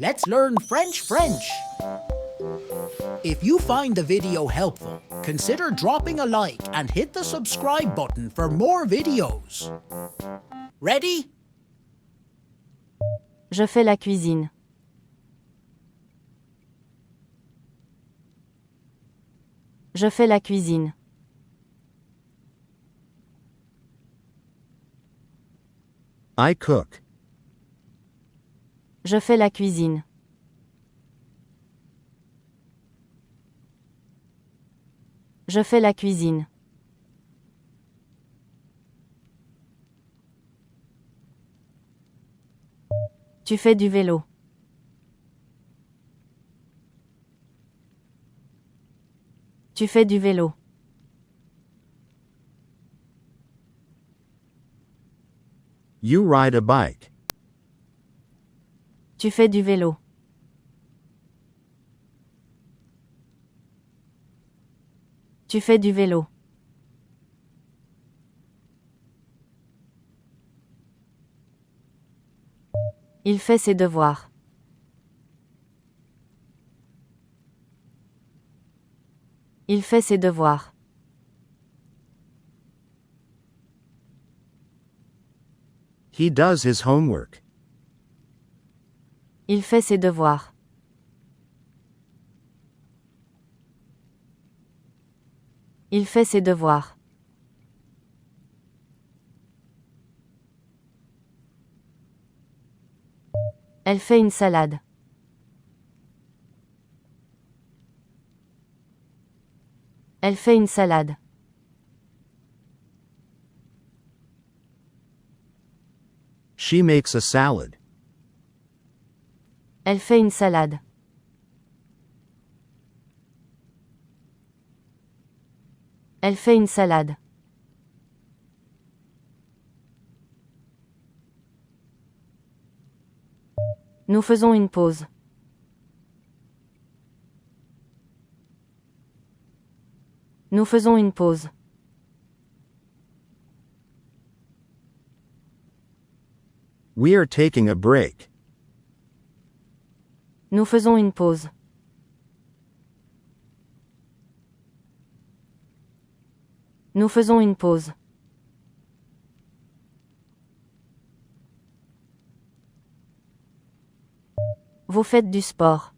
Let's learn French. If you find the video helpful, consider dropping a like and hit the subscribe button for more videos. Ready? Je fais la cuisine. Je fais la cuisine. I cook. Je fais la cuisine. Je fais la cuisine. Tu fais du vélo. Tu fais du vélo. You ride a bike. Tu fais du vélo. Tu fais du vélo. Il fait ses devoirs. Il fait ses devoirs. He does his homework. Il fait ses devoirs. Il fait ses devoirs. Elle fait une salade. Elle fait une salade. She makes a salad. Elle fait une salade. Elle fait une salade. Nous faisons une pause. Nous faisons une pause. We are taking a break. Nous faisons une pause. Nous faisons une pause. Vous faites du sport.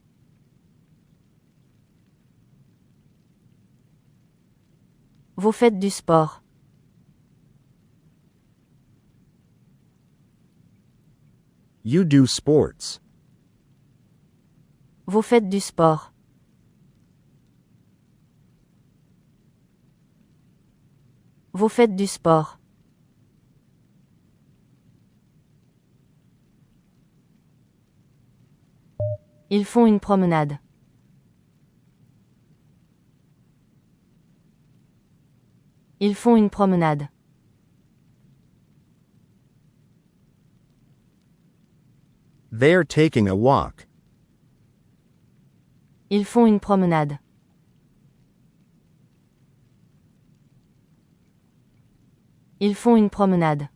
Vous faites du sport. You do sports. Vous faites du sport. Vous faites du sport. Ils font une promenade. Ils font une promenade. They're taking a walk. Ils font une promenade. Ils font une promenade.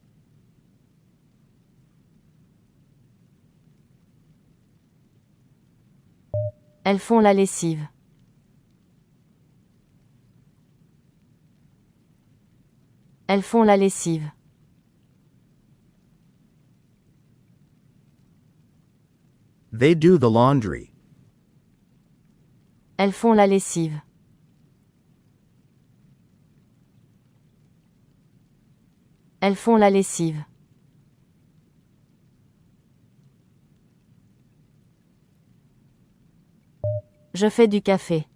Elles font la lessive. Elles font la lessive. They do the laundry. Elles font la lessive. Elles font la lessive. Je fais du café.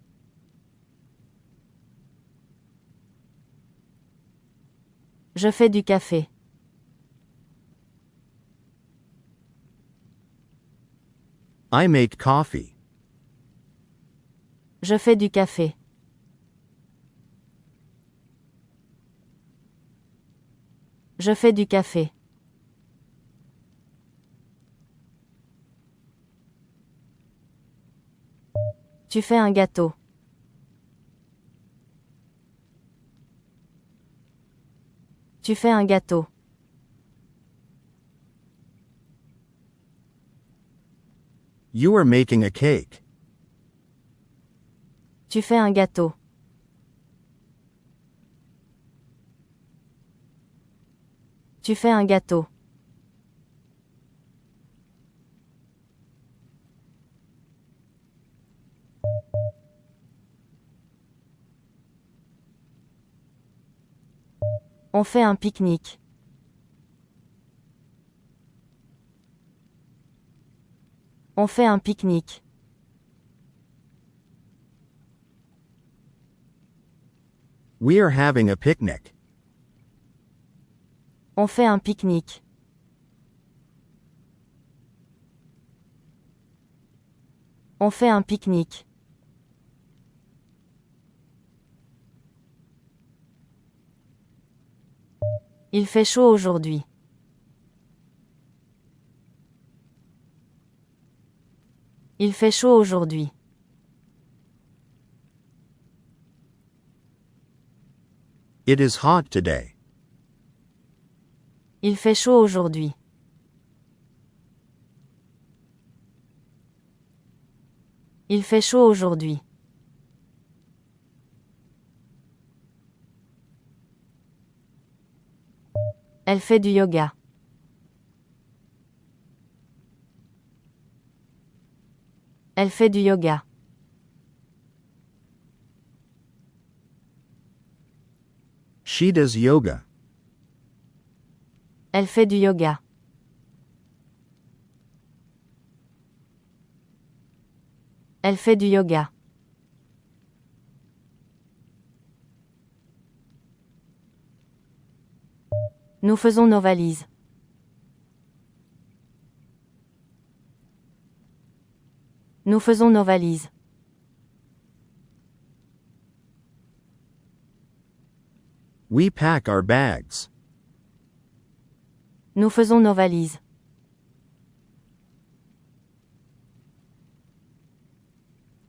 Je fais du café. I make coffee. Je fais du café. Je fais du café. Tu fais un gâteau. Tu fais un gâteau. You are making a cake. Tu fais un gâteau. Tu fais un gâteau. On fait un pique-nique. On fait un pique-nique. We are having a picnic. On fait un pique-nique. On fait un pique-nique. Il fait chaud aujourd'hui. Il fait chaud aujourd'hui. It is hot today. Il fait chaud aujourd'hui. Il fait chaud aujourd'hui. Elle fait du yoga. Elle fait du yoga. She does yoga. Elle fait du yoga. Elle fait du yoga. Nous faisons nos valises. Nous faisons nos valises. We pack our bags. Nous faisons nos valises.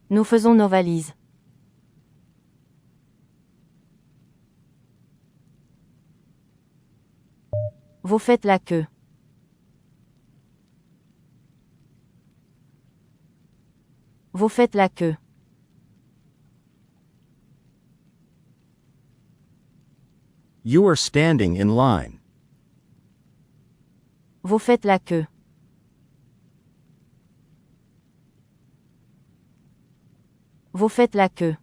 Nous faisons nos valises. Vous faites la queue. Vous faites la queue. You are standing in line. Vous faites la queue. Vous faites la queue.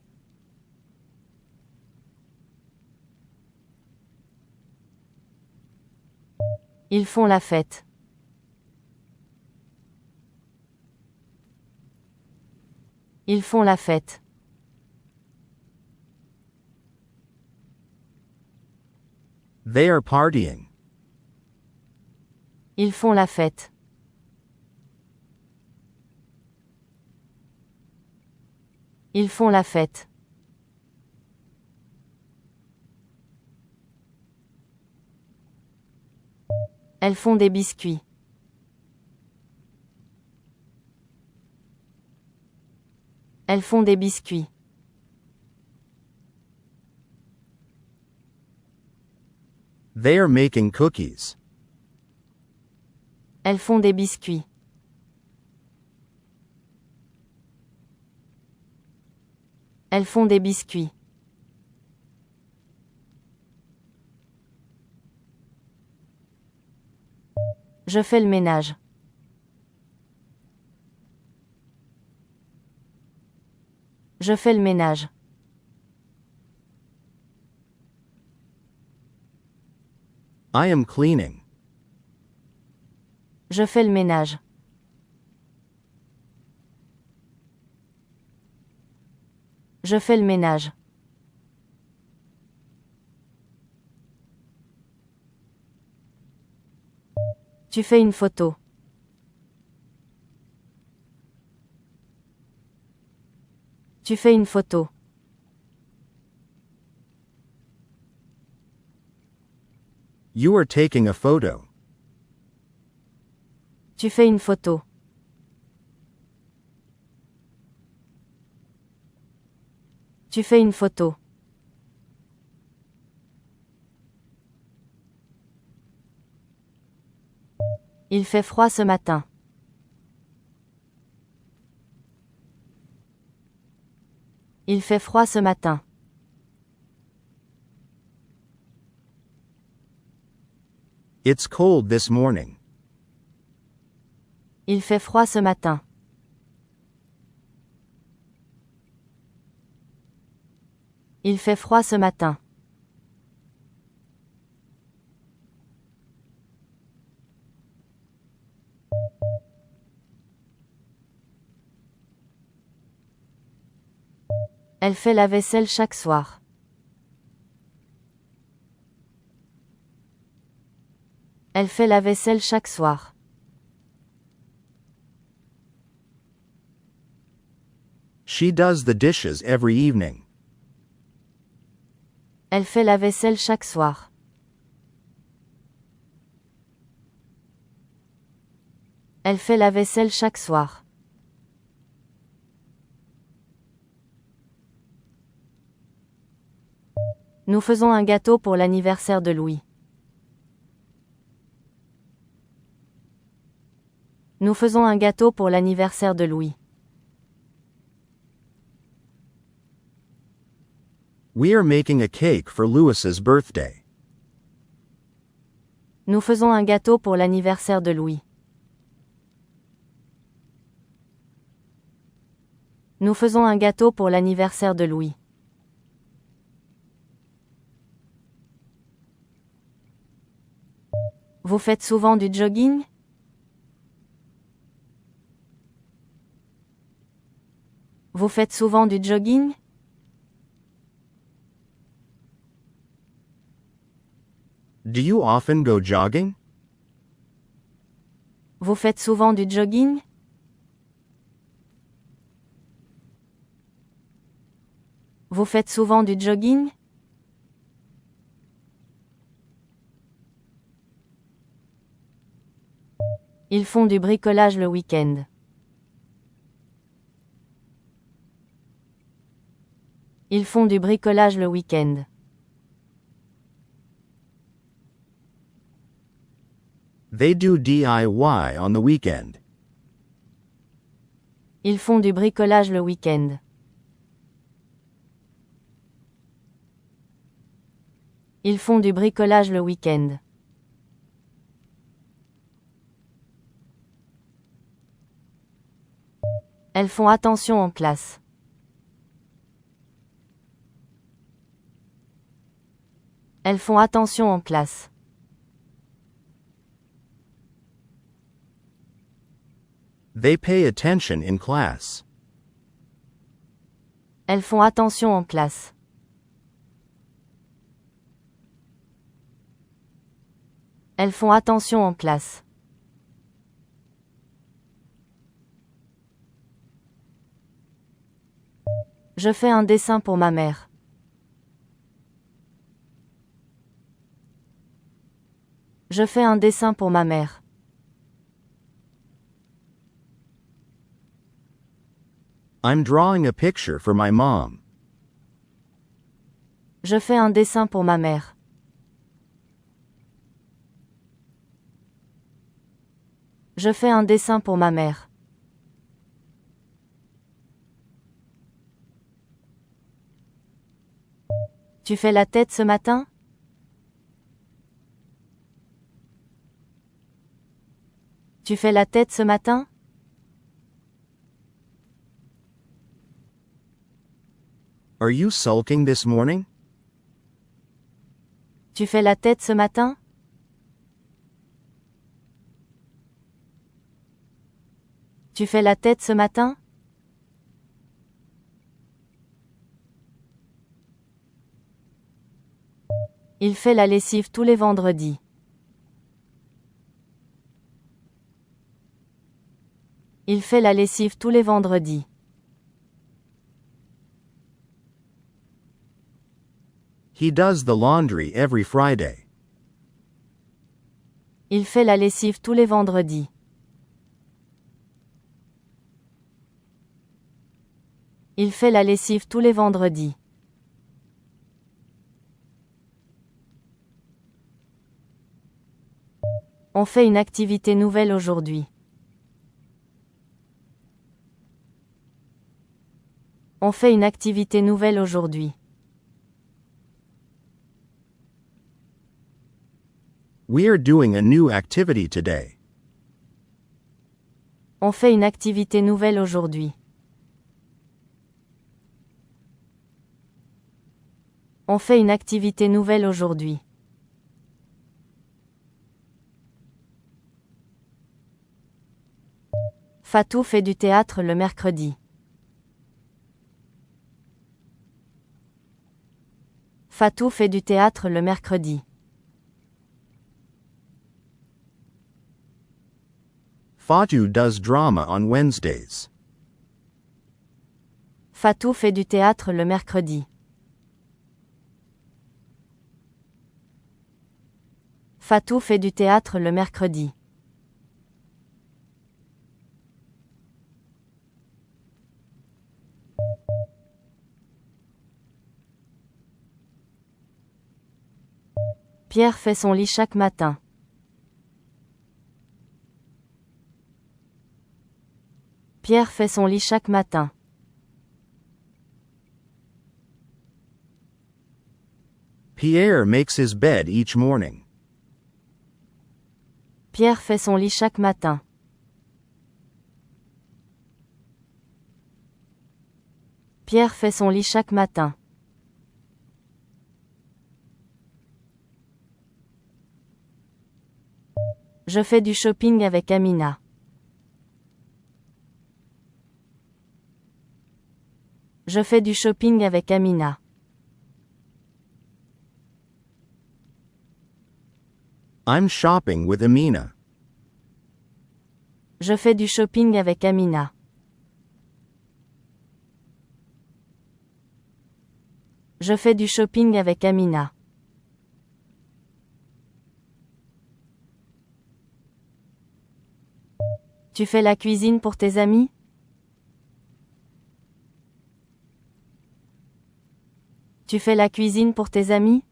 Ils font la fête. Ils font la fête. They are partying. Ils font la fête. Ils font la fête. Elles font des biscuits. Elles font des biscuits. They are making cookies. Elles font des biscuits. Elles font des biscuits. Je fais le ménage. Je fais le ménage. I am cleaning. Je fais le ménage. Je fais le ménage. Tu fais une photo. Tu fais une photo. You are taking a photo. Tu fais une photo. Tu fais une photo. Il fait froid ce matin. Il fait froid ce matin. It's cold this morning. Il fait froid ce matin. Il fait froid ce matin. Elle fait la vaisselle chaque soir. Elle fait la vaisselle chaque soir. She does the dishes every evening. Elle fait la vaisselle chaque soir. Elle fait la vaisselle chaque soir. Nous faisons un gâteau pour l'anniversaire de Louis. Nous faisons un gâteau pour l'anniversaire de Louis. We are making a cake for Louis's birthday. Nous faisons un gâteau pour l'anniversaire de Louis. Nous faisons un gâteau pour l'anniversaire de Louis. Vous faites souvent du jogging? Vous faites souvent du jogging? Do you often go jogging? Vous faites souvent du jogging? Vous faites souvent du jogging? Ils font du bricolage le week-end. Ils font du bricolage le week-end. They do DIY on the weekend. Ils font du bricolage le week-end. Ils font du bricolage le week-end. Elles font attention en classe. Elles font attention en classe. They pay attention in class. Elles font attention en classe. Elles font attention en classe. Je fais un dessin pour ma mère. Je fais un dessin pour ma mère. I'm drawing a picture for my mom. Je fais un dessin pour ma mère. Je fais un dessin pour ma mère. Tu fais la tête ce matin? Tu fais la tête ce matin? Are you sulking this morning? Tu fais la tête ce matin? Tu fais la tête ce matin? Il fait la lessive tous les vendredis. Il fait la lessive tous les vendredis. He does the laundry every Friday. Il fait la lessive tous les vendredis. Il fait la lessive tous les vendredis. On fait une activité nouvelle aujourd'hui. On fait une activité nouvelle aujourd'hui. We are doing a new activity today. On fait une activité nouvelle aujourd'hui. On fait une activité nouvelle aujourd'hui. Fatou fait du théâtre le mercredi. Fatou fait du théâtre le mercredi. Fatou does drama on Wednesdays. Fatou fait du théâtre le mercredi. Fatou fait du théâtre le mercredi. Pierre fait son lit chaque matin. Pierre fait son lit chaque matin. Pierre makes his bed each morning. Pierre fait son lit chaque matin. Pierre fait son lit chaque matin. Je fais du shopping avec Amina. Je fais du shopping avec Amina. I'm shopping with Amina. Je fais du shopping avec Amina. Je fais du shopping avec Amina. Tu fais la cuisine pour tes amis? Tu fais la cuisine pour tes amis?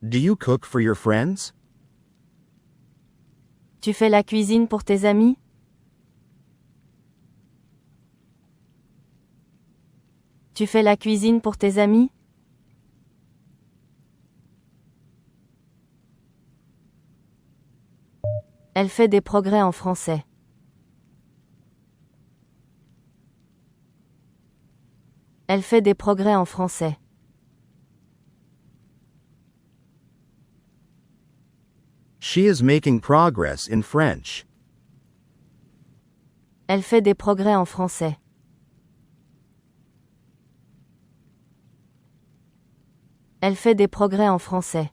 Do you cook for your friends? Tu fais la cuisine pour tes amis? Tu fais la cuisine pour tes amis? Elle fait des progrès en français. Elle fait des progrès en français. She is making progress in French. Elle fait des progrès en français. Elle fait des progrès en français.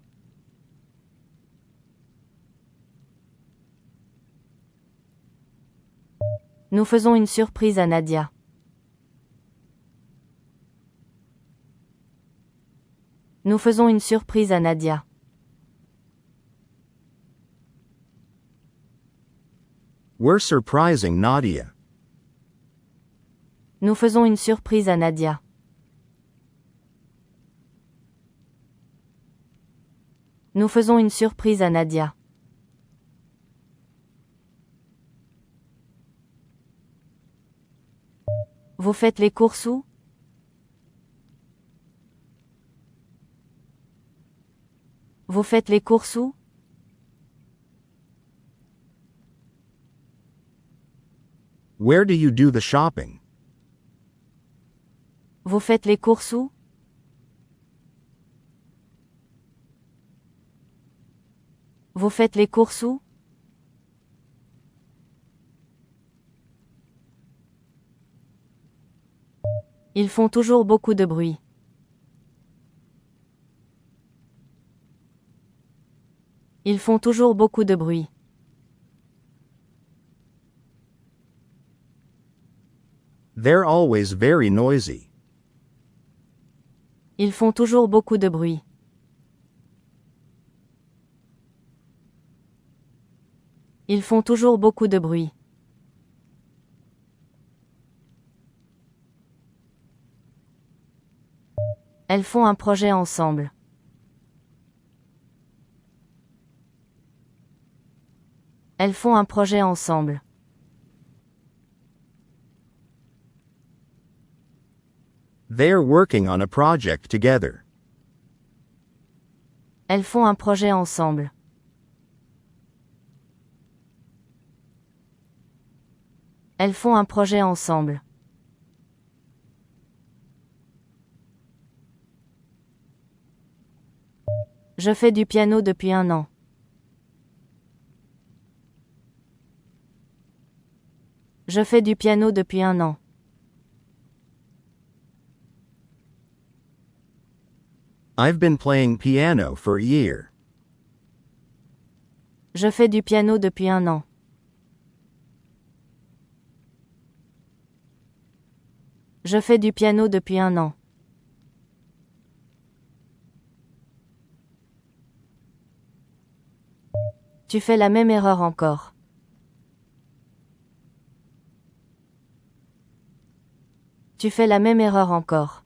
Nous faisons une surprise à Nadia. Nous faisons une surprise à Nadia. We're surprising Nadia. Nous faisons une surprise à Nadia. Nous faisons une surprise à Nadia. Vous faites les courses où? Vous faites les courses où? Where do you do the shopping? Vous faites les courses où? Vous faites les courses où? Ils font toujours beaucoup de bruit. Ils font toujours beaucoup de bruit. They're always very noisy. Ils font toujours beaucoup de bruit. Ils font toujours beaucoup de bruit. Elles font un projet ensemble. Elles font un projet ensemble. They are working on a project together. Elles font un projet ensemble. Elles font un projet ensemble. Je fais du piano depuis 1 an. Je fais du piano depuis 1 an. I've been playing piano for a year. Je fais du piano depuis 1 an. Je fais du piano depuis 1 an. Tu fais la même erreur encore. Tu fais la même erreur encore.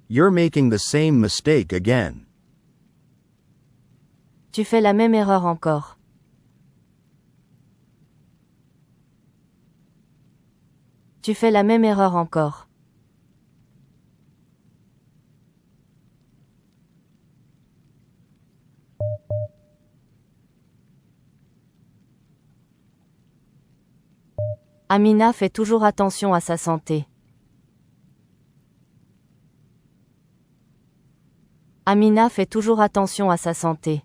You're making the same mistake again. Tu fais la même erreur encore. Tu fais la même erreur encore. Amina fait toujours attention à sa santé. Amina fait toujours attention à sa santé.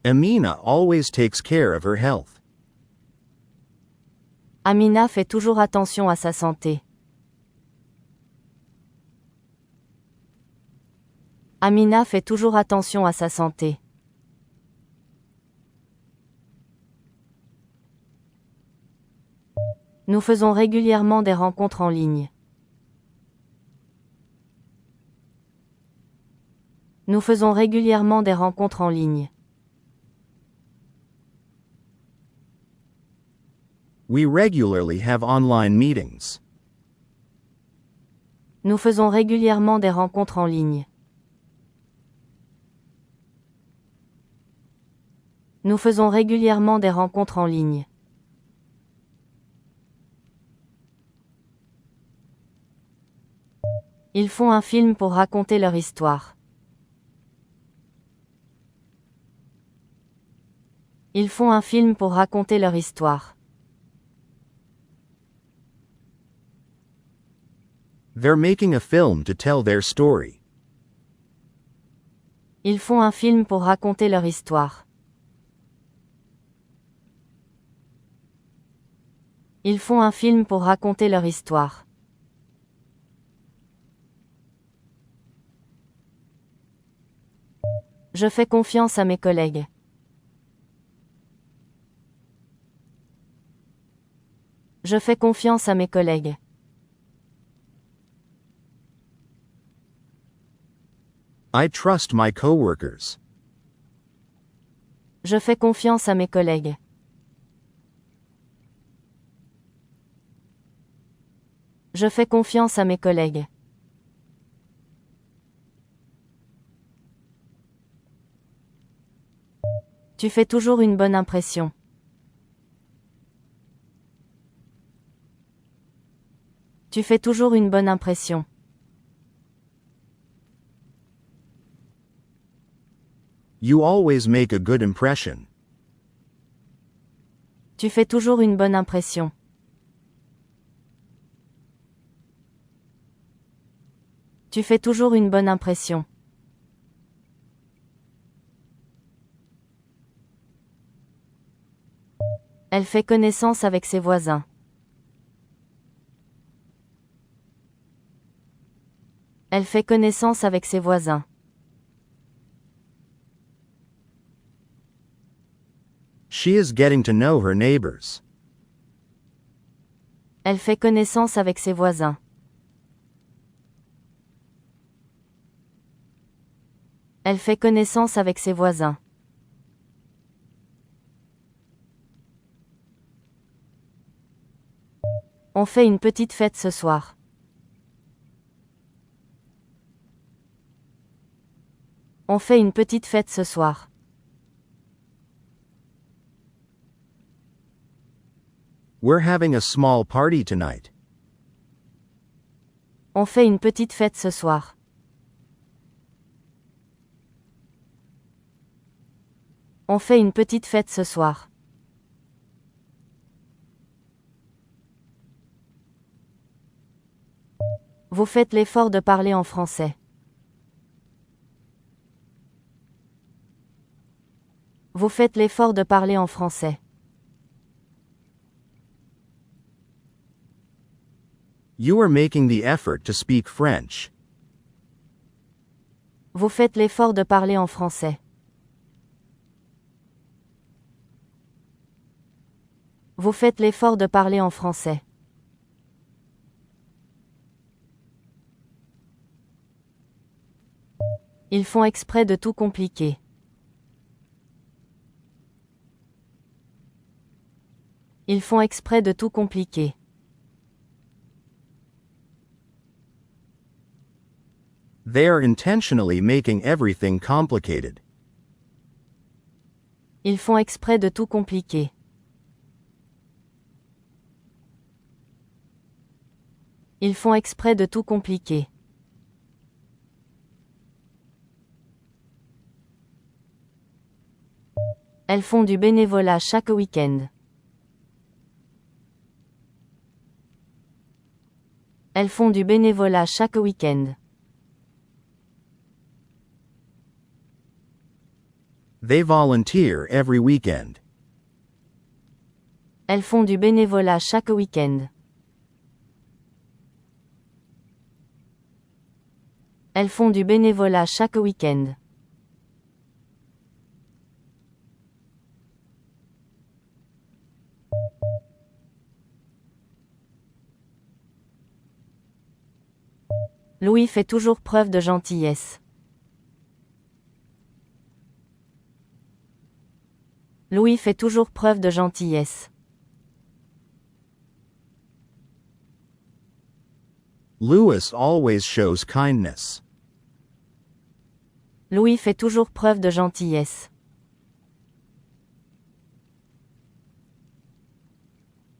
Amina always takes care of her health. Amina fait toujours attention à sa santé. Amina fait toujours attention à sa santé. Nous faisons régulièrement des rencontres en ligne. Nous faisons régulièrement des rencontres en ligne. We regularly have online meetings. Nous faisons régulièrement des rencontres en ligne. Nous faisons régulièrement des rencontres en ligne. Ils font un film pour raconter leur histoire. Ils font un film pour raconter leur histoire. They're making a film to tell their story. Ils font un film pour raconter leur histoire. Ils font un film pour raconter leur histoire. Je fais confiance à mes collègues. Je fais confiance à mes collègues. I trust my coworkers. Je fais confiance à mes collègues. Je fais confiance à mes collègues. Tu fais toujours une bonne impression. Tu fais toujours une bonne impression. You always make a good impression. Tu fais toujours une bonne impression. Tu fais toujours une bonne impression. Elle fait connaissance avec ses voisins. Elle fait connaissance avec ses voisins. She is getting to know her neighbors. Elle fait connaissance avec ses voisins. Elle fait connaissance avec ses voisins. On fait une petite fête ce soir. On fait une petite fête ce soir. We're having a small party tonight. On fait une petite fête ce soir. On fait une petite fête ce soir. Vous faites l'effort de parler en français. Vous faites l'effort de parler en français. You are making the effort to speak French. Vous faites l'effort de parler en français. Vous faites l'effort de parler en français. Ils font exprès de tout compliquer. Ils font exprès de tout compliquer. They are intentionally making everything complicated. Ils font exprès de tout compliquer. Ils font exprès de tout compliquer. Elles font du bénévolat chaque week-end. Elles font du bénévolat chaque week-end. They volunteer every weekend. Elles font du bénévolat chaque week-end. Elles font du bénévolat chaque week-end. Louis fait toujours preuve de gentillesse. Louis fait toujours preuve de gentillesse. Louis always shows kindness. Louis fait toujours preuve de gentillesse.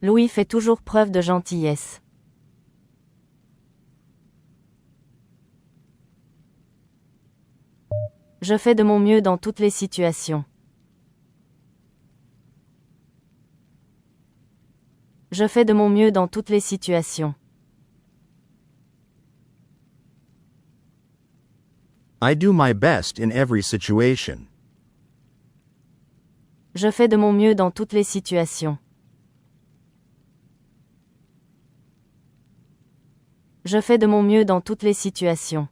Louis fait toujours preuve de gentillesse. Je fais de mon mieux dans toutes les situations. Je fais de mon mieux dans toutes les situations. I do my best in every situation. Je fais de mon mieux dans toutes les situations. Je fais de mon mieux dans toutes les situations.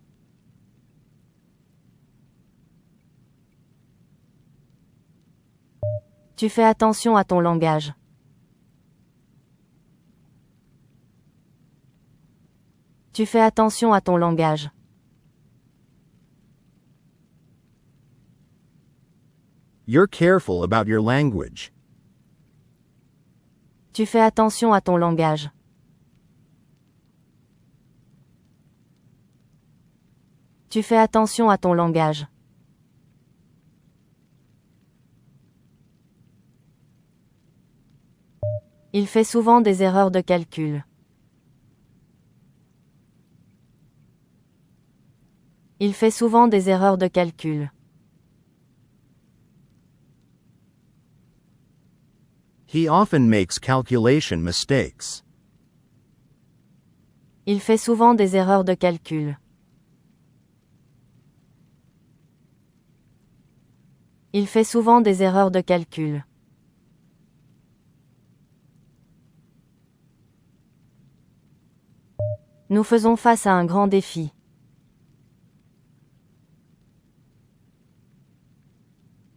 Tu fais attention à ton langage. Tu fais attention à ton langage. You're careful about your language. Tu fais attention à ton langage. Tu fais attention à ton langage. Il fait souvent des erreurs de calcul. Il fait souvent des erreurs de calcul. He often makes calculation mistakes. Il fait souvent des erreurs de calcul. Il fait souvent des erreurs de calcul. Nous faisons face à un grand défi.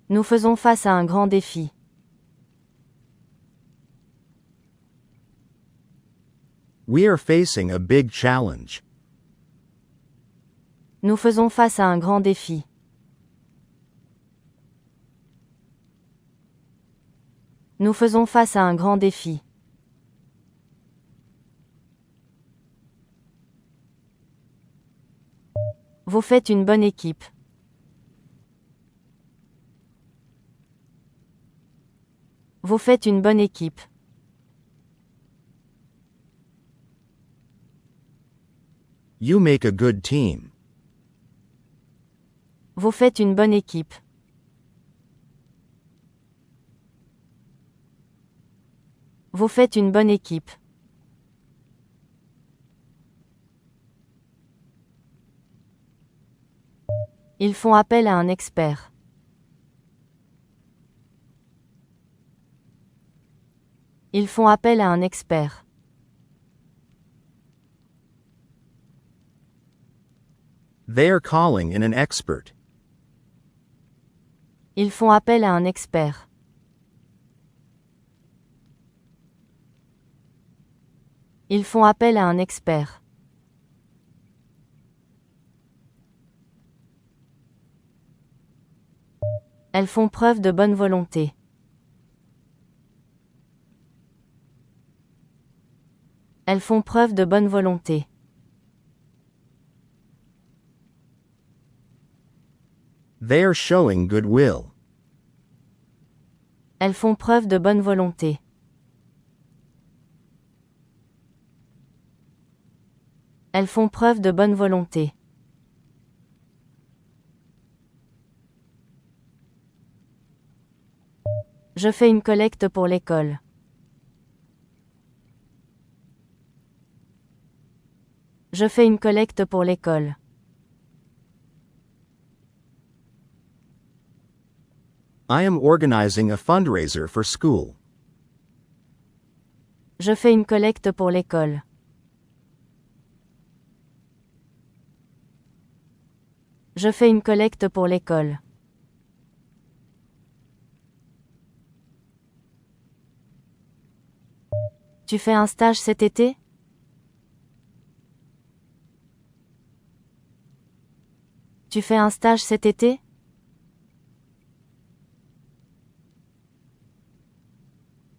Nous faisons face à un grand défi. We are facing a big challenge. Nous faisons face à un grand défi. Nous faisons face à un grand défi. Vous faites une bonne équipe. Vous faites une bonne équipe. You make a good team. Vous faites une bonne équipe. Vous faites une bonne équipe. Ils font appel à un expert. Ils font appel à un expert. They are calling in an expert. Ils font appel à un expert. Ils font appel à un expert. Elles font preuve de bonne volonté. Elles font preuve de bonne volonté. They are showing goodwill. Elles font preuve de bonne volonté. Elles font preuve de bonne volonté. Je fais une collecte pour l'école. Je fais une collecte pour l'école. I am organizing a fundraiser for school. Je fais une collecte pour l'école. Je fais une collecte pour l'école. Tu fais un stage cet été? Tu fais un stage cet été?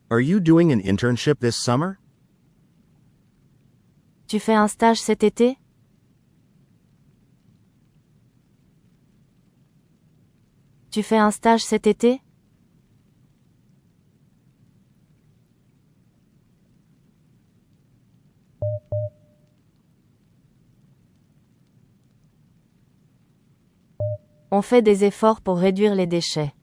Are you doing an internship this summer? Tu fais un stage cet été? Tu fais un stage cet été? On fait des efforts pour réduire les déchets.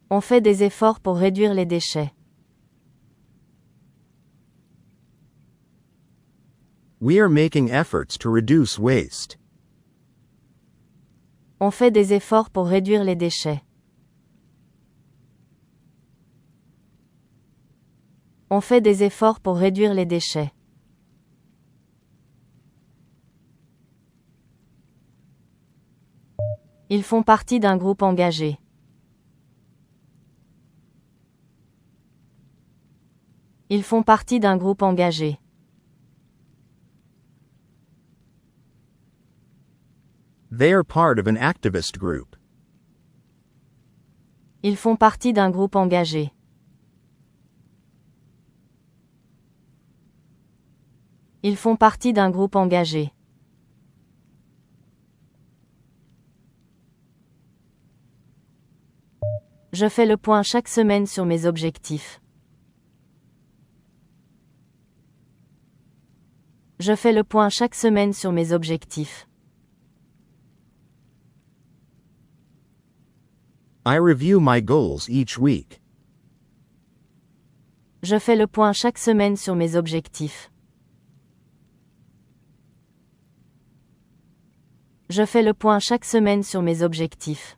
On fait des efforts pour réduire les déchets. We are making efforts to reduce waste. On fait des efforts pour réduire les déchets. On fait des efforts pour réduire les déchets. Ils font partie d'un groupe engagé. Ils font partie d'un groupe engagé. They are part of an activist group. Ils font partie d'un groupe engagé. Ils font partie d'un groupe engagé. Je fais le point chaque semaine sur mes objectifs. Je fais le point chaque semaine sur mes objectifs. I review my goals each week. Je fais le point chaque semaine sur mes objectifs. Je fais le point chaque semaine sur mes objectifs.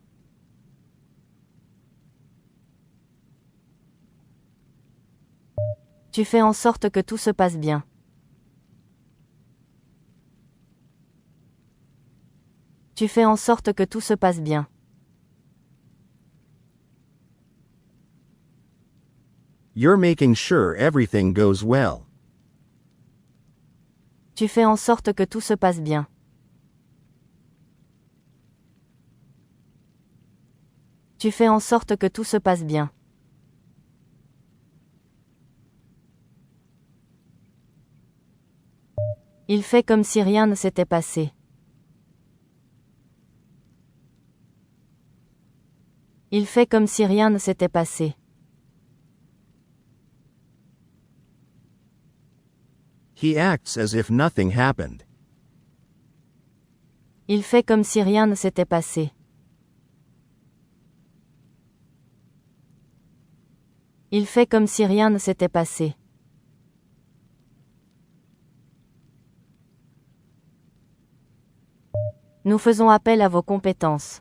Tu fais en sorte que tout se passe bien. Tu fais en sorte que tout se passe bien. You're making sure everything goes well. Tu fais en sorte que tout se passe bien. Tu fais en sorte que tout se passe bien. Il fait comme si rien ne s'était passé. Il fait comme si rien ne s'était passé. He acts as if nothing happened. Il fait comme si rien ne s'était passé. Il fait comme si rien ne s'était passé. Nous faisons appel à vos compétences.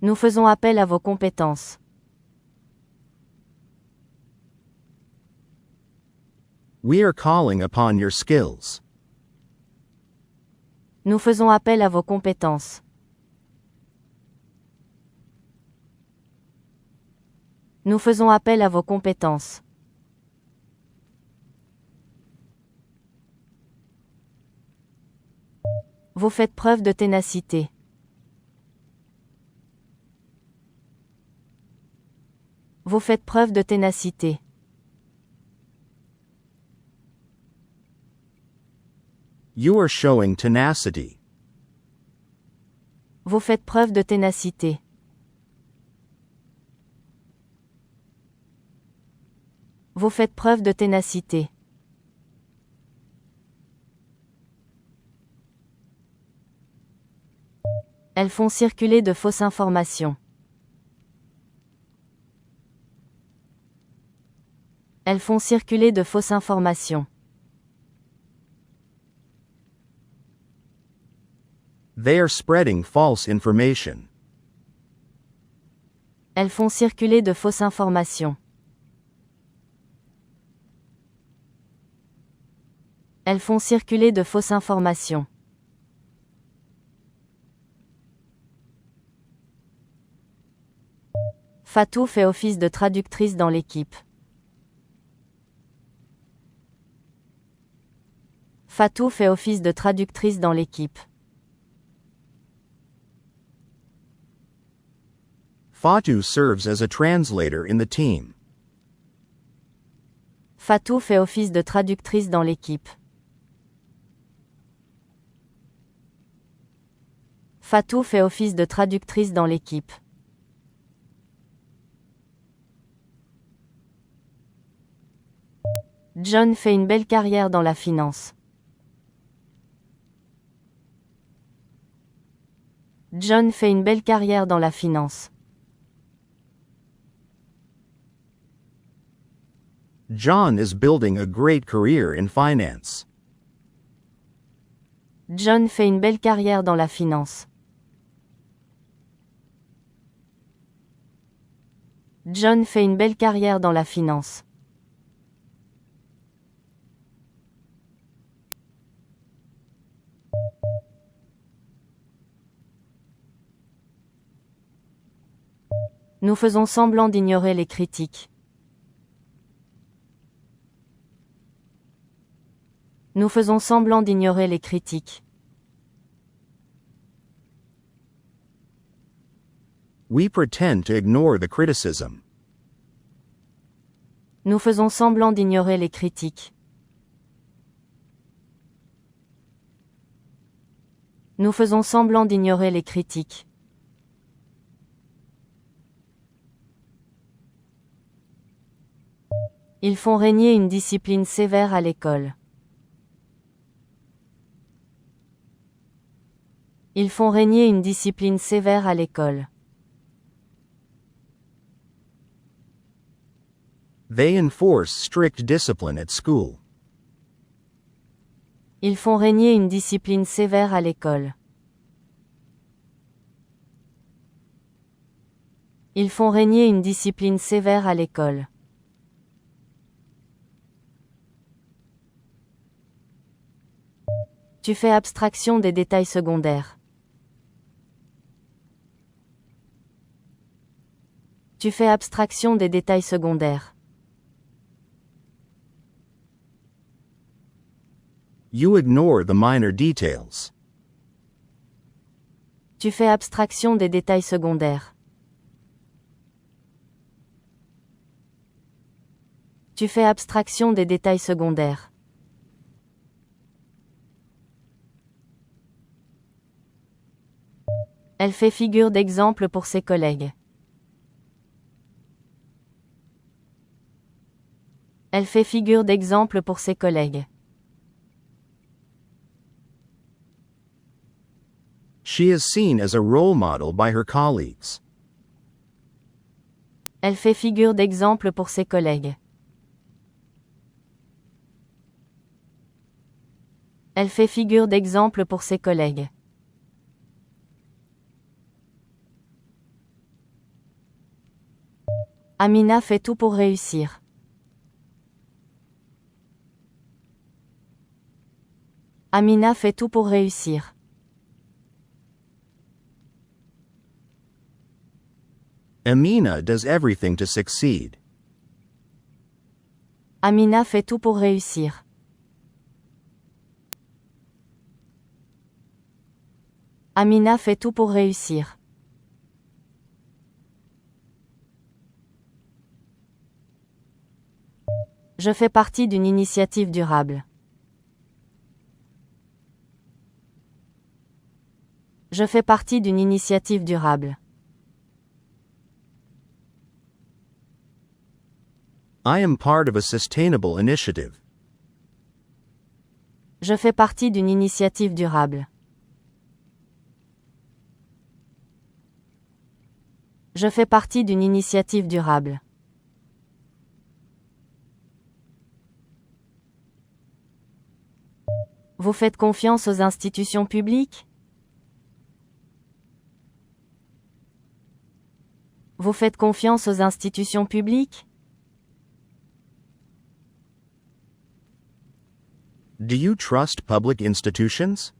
Nous faisons appel à vos compétences. We are calling upon your skills. Nous faisons appel à vos compétences. Nous faisons appel à vos compétences. Vous faites preuve de ténacité. Vous faites preuve de ténacité. You are showing tenacity. Vous faites preuve de ténacité. Vous faites preuve de ténacité. Elles font circuler de fausses informations. Elles font circuler de fausses informations. They are spreading false information. Elles font circuler de fausses informations. Elles font circuler de fausses informations. Fatou fait office de traductrice dans l'équipe. Fatou fait office de traductrice dans l'équipe. Fatou serves as a translator in the team. Fatou fait office de traductrice dans l'équipe. Fatou fait office de traductrice dans l'équipe. John fait une belle carrière dans la finance. John fait une belle carrière dans la finance. John is building a great career in finance. John fait une belle carrière dans la finance. John fait une belle carrière dans la finance. Nous faisons semblant d'ignorer les critiques. Nous faisons semblant d'ignorer les critiques. We pretend to ignore the criticism. Nous faisons semblant d'ignorer les critiques. Nous faisons semblant d'ignorer les critiques. Ils font régner une discipline sévère à l'école. Ils font régner une discipline sévère à l'école. They enforce strict discipline at school. Ils font régner une discipline sévère à l'école. Ils font régner une discipline sévère à l'école. Tu fais abstraction des détails secondaires. Tu fais abstraction des détails secondaires. You ignore the minor details. Tu fais abstraction des détails secondaires. Tu fais abstraction des détails secondaires. Elle fait figure d'exemple pour ses collègues. Elle fait figure d'exemple pour ses collègues. She is seen as a role model by her colleagues. Elle fait figure d'exemple pour ses collègues. Elle fait figure d'exemple pour ses collègues. Amina fait tout pour réussir. Amina fait tout pour réussir. Amina does everything to succeed. Amina fait tout pour réussir. Amina fait tout pour réussir. Je fais partie d'une initiative durable. Je fais partie d'une initiative durable. I am part of a sustainable initiative. Je fais partie d'une initiative durable. Je fais partie d'une initiative durable. Vous faites confiance aux institutions publiques? Vous faites confiance aux institutions publiques? Do you trust public institutions?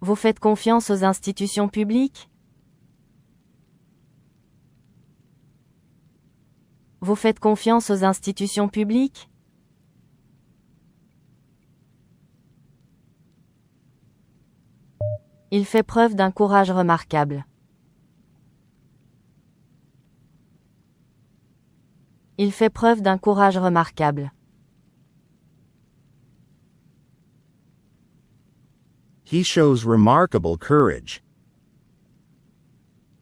Vous faites confiance aux institutions publiques? Vous faites confiance aux institutions publiques? Il fait preuve d'un courage remarquable. Il fait preuve d'un courage remarquable. He shows remarkable courage.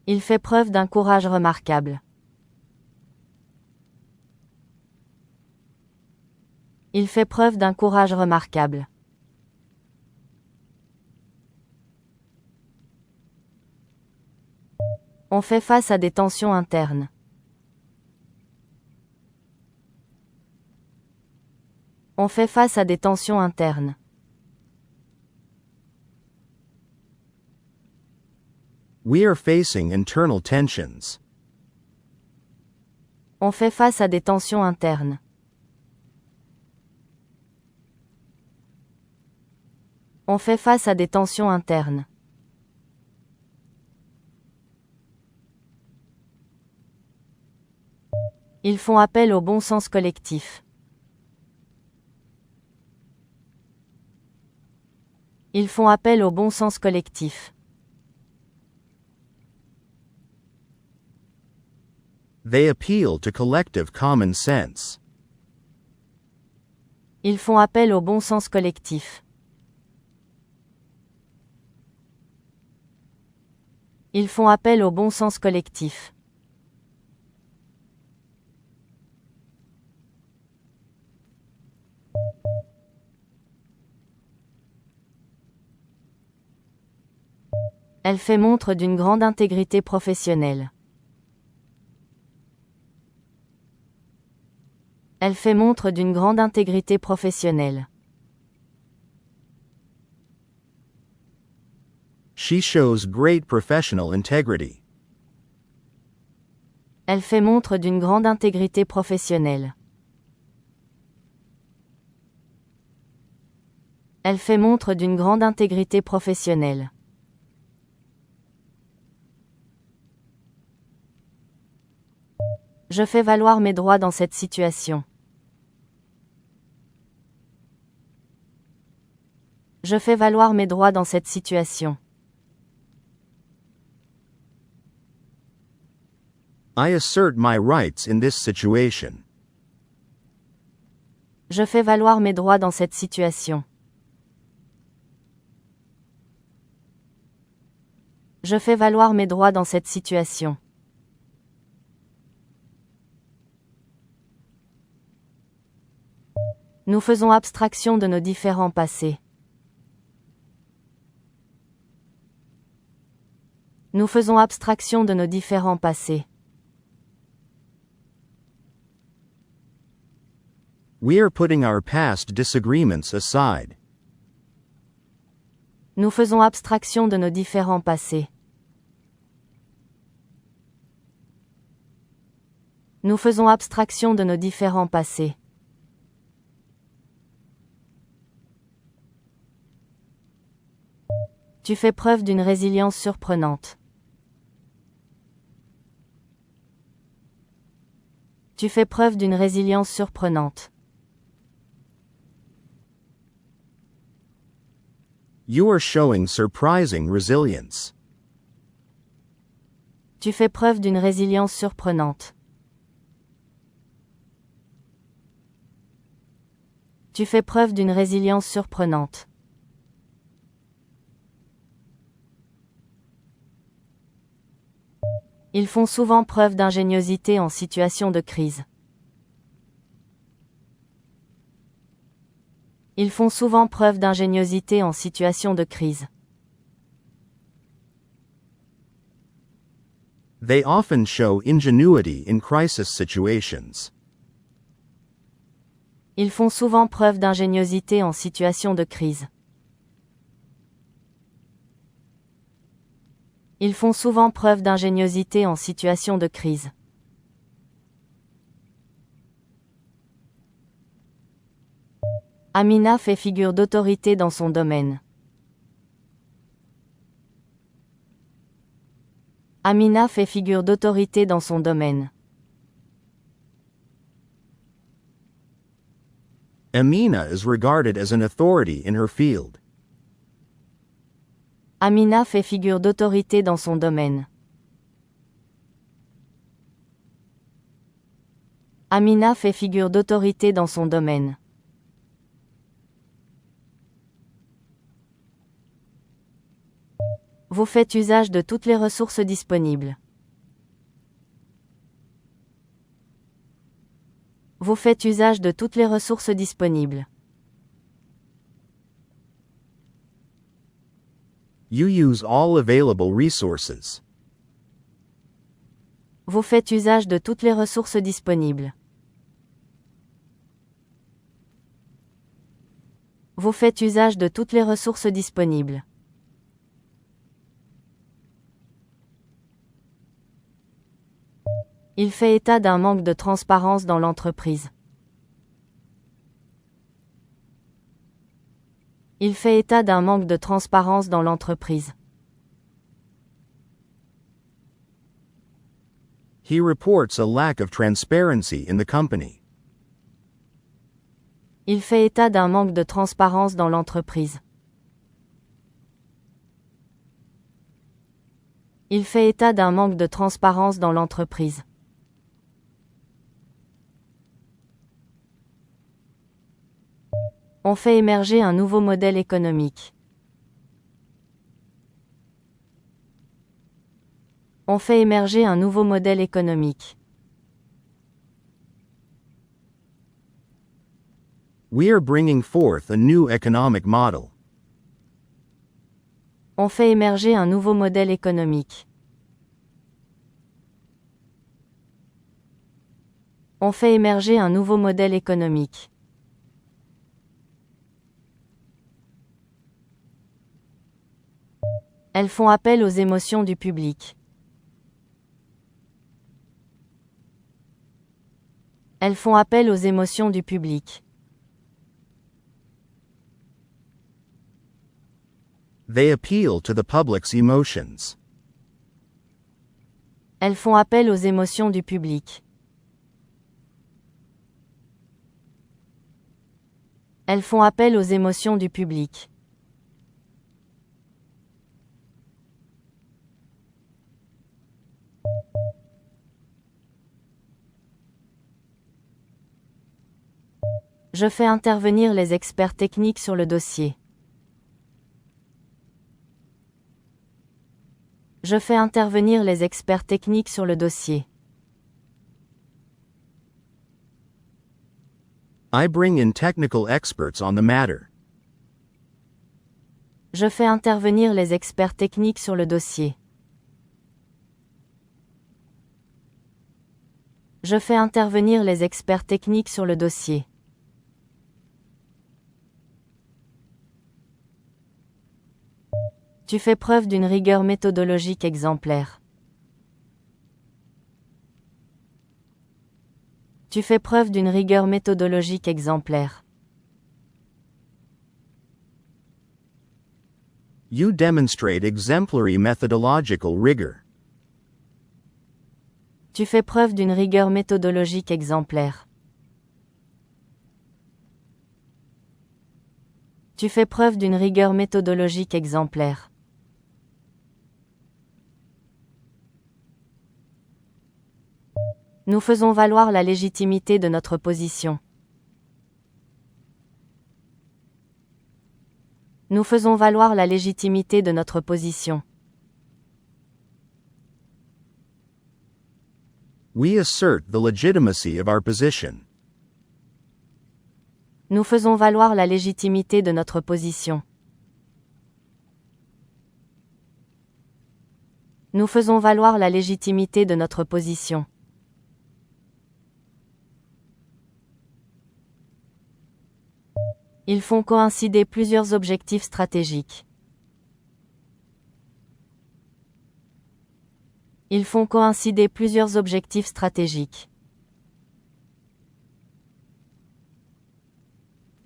Il fait preuve d'un courage remarquable. Il fait preuve d'un courage remarquable. On fait face à des tensions internes. On fait face à des tensions internes. We are facing internal tensions. On fait face à des tensions internes. On fait face à des tensions internes. Ils font appel au bon sens collectif. Ils font appel au bon sens collectif. They appeal to collective common sense. Ils font appel au bon sens collectif. Ils font appel au bon sens collectif. Elle fait montre d'une grande intégrité professionnelle. Elle fait montre d'une grande intégrité professionnelle. She shows great professional integrity. Elle fait montre d'une grande intégrité professionnelle. Elle fait montre d'une grande intégrité professionnelle. Je fais valoir mes droits dans cette situation. Je fais valoir mes droits dans cette situation. I assert my rights in this situation. Je fais valoir mes droits dans cette situation. Je fais valoir mes droits dans cette situation. Nous faisons abstraction de nos différents passés. Nous faisons abstraction de nos différents passés. We are putting our past disagreements aside. Nous faisons abstraction de nos différents passés. Nous faisons abstraction de nos différents passés. Tu fais preuve d'une résilience surprenante. Tu fais preuve d'une résilience surprenante. You are showing surprising resilience. Tu fais preuve d'une résilience surprenante. Tu fais preuve d'une résilience surprenante. Ils font souvent preuve d'ingéniosité en situation de crise. Ils font souvent preuve d'ingéniosité en situation de crise. They often show ingenuity in crisis situations. Ils font souvent preuve d'ingéniosité en situation de crise. Ils font souvent preuve d'ingéniosité en situation de crise. Amina fait figure d'autorité dans son domaine. Amina fait figure d'autorité dans son domaine. Amina is regarded as an authority in her field. Amina fait figure d'autorité dans son domaine. Amina fait figure d'autorité dans son domaine. Vous faites usage de toutes les ressources disponibles. Vous faites usage de toutes les ressources disponibles. You use all available resources. Vous faites usage de toutes les ressources disponibles. Vous faites usage de toutes les ressources disponibles. Il fait état d'un manque de transparence dans l'entreprise. Il fait état d'un manque de transparence dans l'entreprise. He reports a lack of transparency in the company. Il fait état d'un manque de transparence dans l'entreprise. Il fait état d'un manque de transparence dans l'entreprise. On fait émerger un nouveau modèle économique. On fait émerger un nouveau modèle économique. We are bringing forth a new economic model. On fait émerger un nouveau modèle économique. On fait émerger un nouveau modèle économique. Elles font appel aux émotions du public. Elles font appel aux émotions du public. They appeal to the public's emotions. Elles font appel aux émotions du public. Elles font appel aux émotions du public. Je fais intervenir les experts techniques sur le dossier. Je fais intervenir les experts techniques sur le dossier. I bring in technical experts on the matter. Je fais intervenir les experts techniques sur le dossier. Je fais intervenir les experts techniques sur le dossier. Tu fais preuve d'une rigueur méthodologique exemplaire. Tu fais preuve d'une rigueur méthodologique exemplaire. You demonstrate exemplary methodological rigor. Tu fais preuve d'une rigueur méthodologique exemplaire. Tu fais preuve d'une rigueur méthodologique exemplaire. Nous faisons valoir la légitimité de notre position. Nous faisons valoir la légitimité de notre position. We assert the legitimacy of our position. Nous faisons valoir la légitimité de notre position. Nous faisons valoir la légitimité de notre position. Ils font coïncider plusieurs objectifs stratégiques. Ils font coïncider plusieurs objectifs stratégiques.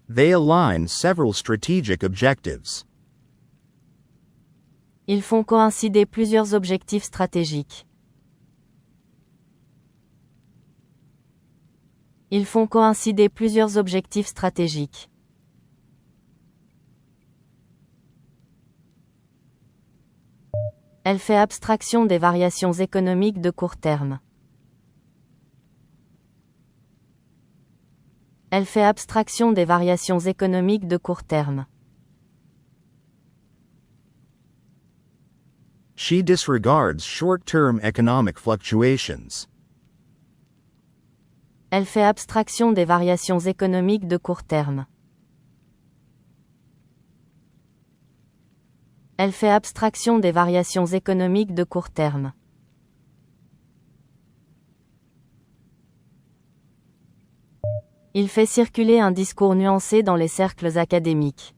They align several strategic objectives. Ils font coïncider plusieurs objectifs stratégiques. Ils font coïncider plusieurs objectifs stratégiques. Elle fait abstraction des variations économiques de court terme. Elle fait abstraction des variations économiques de court terme. She disregards short-term economic fluctuations. Elle fait abstraction des variations économiques de court terme. Elle fait abstraction des variations économiques de court terme. Il fait circuler un discours nuancé dans les cercles académiques.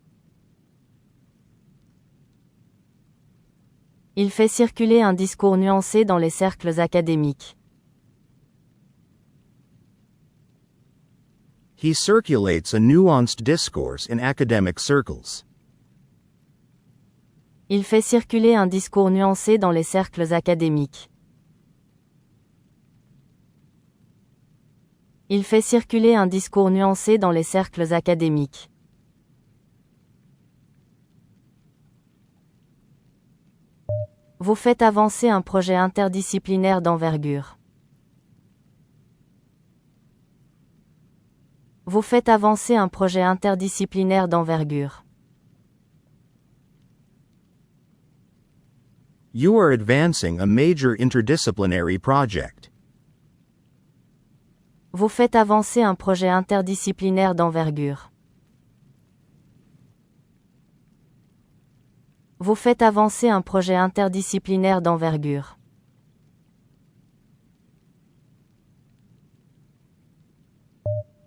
Il fait circuler un discours nuancé dans les cercles académiques. He circulates a nuanced discourse in academic circles. Il fait circuler un discours nuancé dans les cercles académiques. Il fait circuler un discours nuancé dans les cercles académiques. Vous faites avancer un projet interdisciplinaire d'envergure. Vous faites avancer un projet interdisciplinaire d'envergure. You are advancing a major interdisciplinary project. Vous faites avancer un projet interdisciplinaire d'envergure. Vous faites avancer un projet interdisciplinaire d'envergure.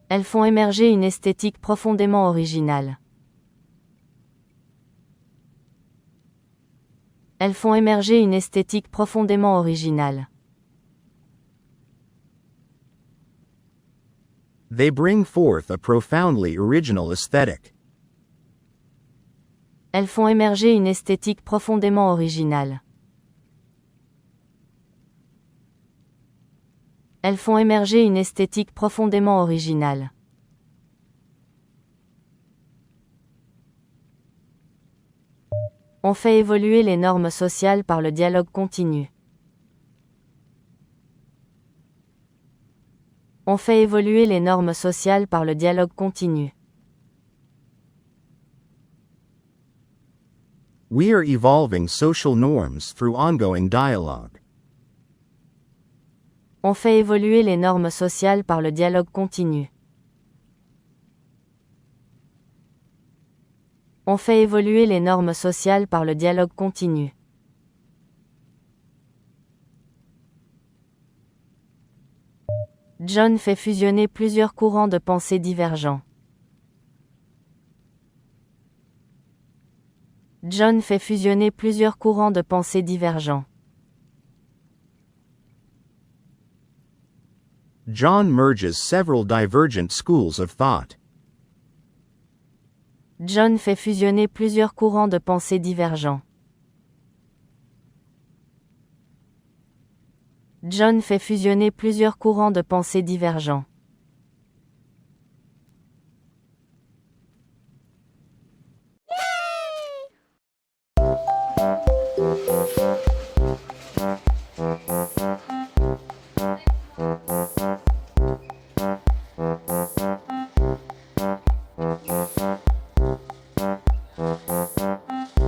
Elles font émerger une esthétique profondément originale. Elles font émerger une esthétique profondément originale. They bring forth a profoundly original aesthetic. Elles font émerger une esthétique profondément originale. Elles font émerger une esthétique profondément originale. On fait évoluer les normes sociales par le dialogue continu. On fait évoluer les normes sociales par le dialogue continu. We are evolving social norms through ongoing dialogue. On fait évoluer les normes sociales par le dialogue continu. On fait évoluer les normes sociales par le dialogue continu. John fait fusionner plusieurs courants de pensée divergents. John fait fusionner plusieurs courants de pensée divergents. John merges several divergent schools of thought. John fait fusionner plusieurs courants de pensée divergents. John fait fusionner plusieurs courants de pensée divergents.